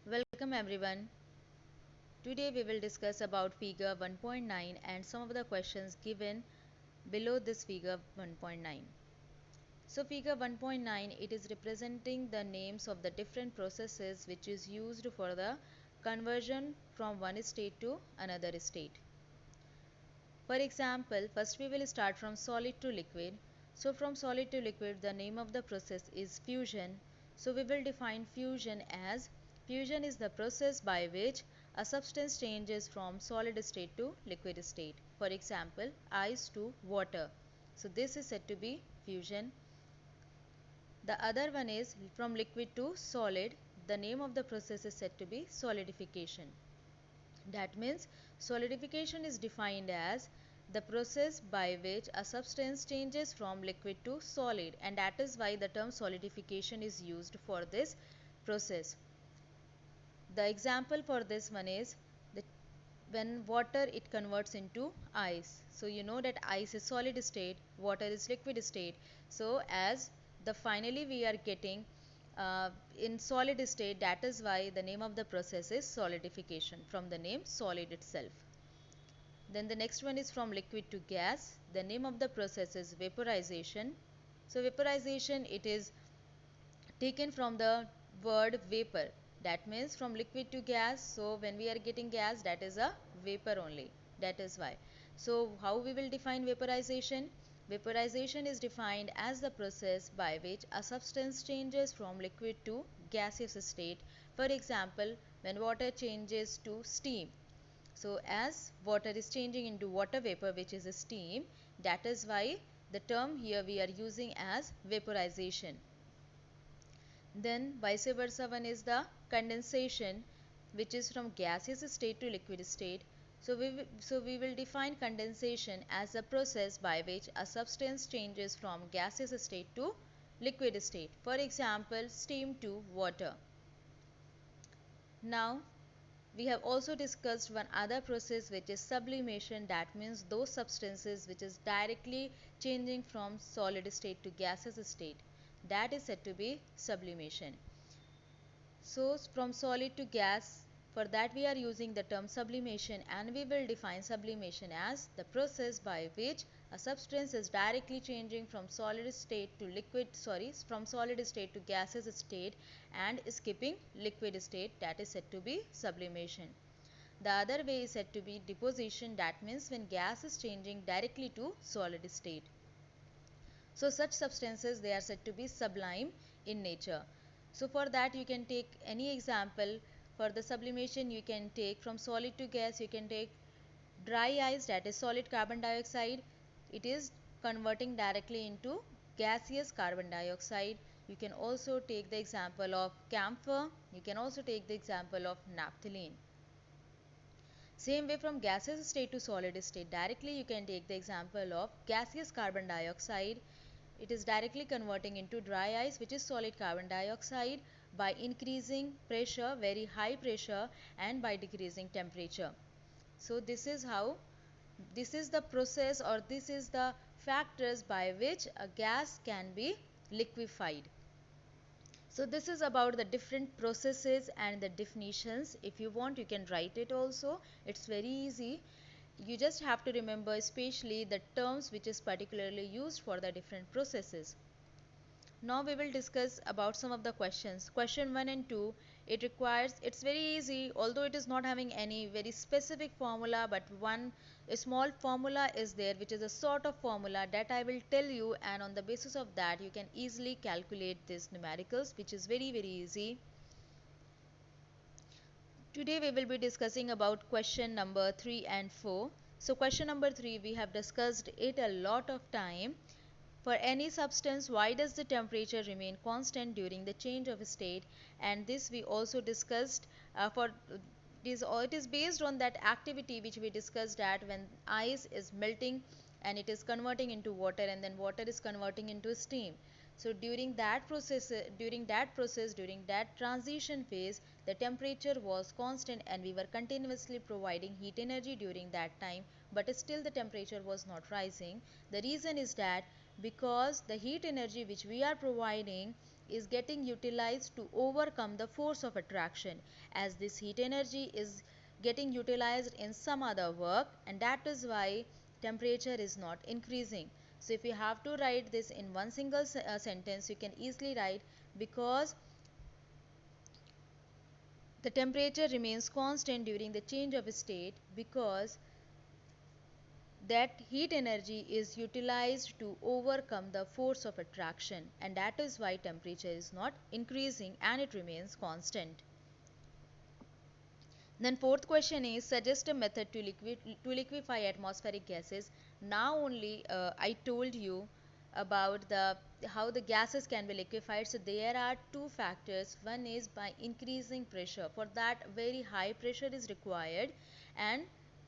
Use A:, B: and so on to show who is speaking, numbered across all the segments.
A: Welcome everyone. Today we will discuss about figure 1.9 and some of the questions given below this figure 1.9. So figure 1.9, it is representing the names of the different processes which is used for the conversion from one state to another state. For example, first we will start from solid to liquid. So from solid to liquid, the name of the process is fusion. So we will define fusion as fusion is the process by which a substance changes from solid state to liquid state. For example, ice to water. So this is said to be fusion. The other one is from liquid to solid. The name of the process is said to be solidification. That means solidification is defined as the process by which a substance changes from liquid to solid, and that is why the term solidification is used for this process. The example for this one is that when water it converts into ice. So you know that ice is solid state, water is liquid state. So as the finally we are getting in solid state, that is why the name of the process is solidification, from the name solid itself. Then the next one is from liquid to gas. The name of the process is vaporization. So vaporization, it is taken from the word vapor. That means from liquid to gas. So when we are getting gas, that is a vapor only. That is why. So how we will define vaporization? Vaporization is defined as the process by which a substance changes from liquid to gaseous state. For example, when water changes to steam. So as water is changing into water vapor, which is a steam, that is why the term here we are using as vaporization. Then vice versa one is the condensation, which is from gaseous state to liquid state. So we will define condensation as a process by which a substance changes from gaseous state to liquid state. For example, steam to water. Now we have also discussed one other process, which is sublimation. That means those substances which is directly changing from solid state to gaseous state, that is said to be sublimation. So from solid to gas, for that we are using the term sublimation, and we will define sublimation as the process by which a substance is directly changing from solid state to from solid state to gaseous state and skipping liquid state, that is said to be sublimation. The other way is said to be deposition. That means when gas is changing directly to solid state. So such substances, they are said to be sublime in nature. So for that you can take any example. For the sublimation you can take from solid to gas, you can take dry ice, that is solid carbon dioxide. It is converting directly into gaseous carbon dioxide. You can also take the example of camphor. You can also take the example of naphthalene. Same way from gaseous state to solid state, directly you can take the example of gaseous carbon dioxide. It is directly converting into dry ice, which is solid carbon dioxide, by increasing pressure, very high pressure, and by decreasing temperature. So this is how, this is the process, or this is the factors by which a gas can be liquefied. So this is about the different processes and the definitions. If you want, you can write it also. It's very easy. You just have to remember especially the terms which is particularly used for the different processes. Now we will discuss about some of the questions. Question 1 and 2, it requires, it's very easy, although it is not having any very specific formula, but one a small formula is there, which is a sort of formula that I will tell you, and on the basis of that you can easily calculate these numericals, which is very easy. Today we will be discussing about question number 3 and 4. So question number 3, we have discussed it a lot of time. For any substance, why does the temperature remain constant during the change of state? And this we also discussed it is based on that activity which we discussed, that when ice is melting and it is converting into water, and then water is converting into steam. So during that process, during that transition phase, the temperature was constant and we were continuously providing heat energy during that time, but still the temperature was not rising. The reason is that because the heat energy which we are providing is getting utilized to overcome the force of attraction, as this heat energy is getting utilized in some other work, and that is why temperature is not increasing. So if you have to write this in one single sentence, you can easily write, because the temperature remains constant during the change of state, because that heat energy is utilized to overcome the force of attraction, and that is why temperature is not increasing and it remains constant. Then fourth question is, suggest a method to liquefy atmospheric gases. Now only I told you about the how the gases can be liquefied. So there are two factors. One is by increasing pressure. For that, very high pressure is required, and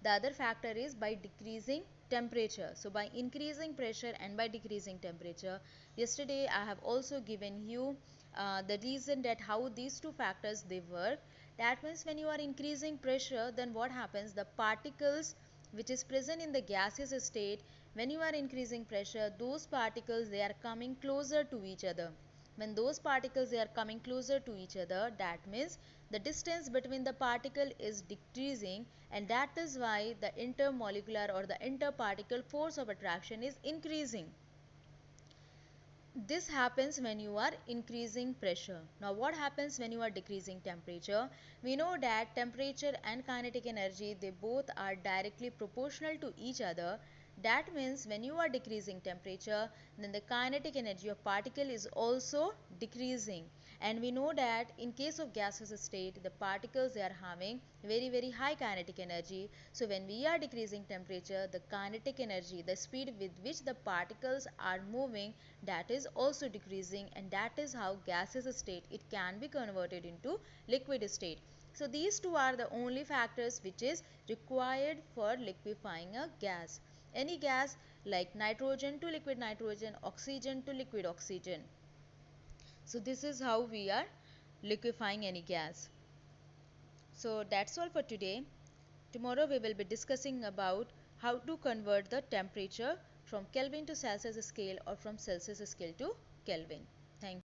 A: the other factor is by decreasing temperature. So by increasing pressure and by decreasing temperature, yesterday I have also given you the reason that how these two factors they work. That means when you are increasing pressure, then what happens, the particles which is present in the gaseous state, when you are increasing pressure, those particles they are coming closer to each other. When those particles they are coming closer to each other, that means the distance between the particle is decreasing, and that is why the intermolecular or the interparticle force of attraction is increasing. This happens when you are increasing pressure. Now what happens when you are decreasing temperature? We know that temperature and kinetic energy, they both are directly proportional to each other. That means when you are decreasing temperature, then the kinetic energy of particle is also decreasing. And we know that in case of gaseous state, the particles they are having very high kinetic energy. So when we are decreasing temperature, the kinetic energy, the speed with which the particles are moving, that is also decreasing, and that is how gaseous state it can be converted into liquid state. So these two are the only factors which is required for liquefying a gas. Any gas like nitrogen to liquid nitrogen, oxygen to liquid oxygen. So this is how we are liquefying any gas. So that's all for today. Tomorrow we will be discussing about how to convert the temperature from Kelvin to Celsius scale or from Celsius scale to Kelvin. Thank you.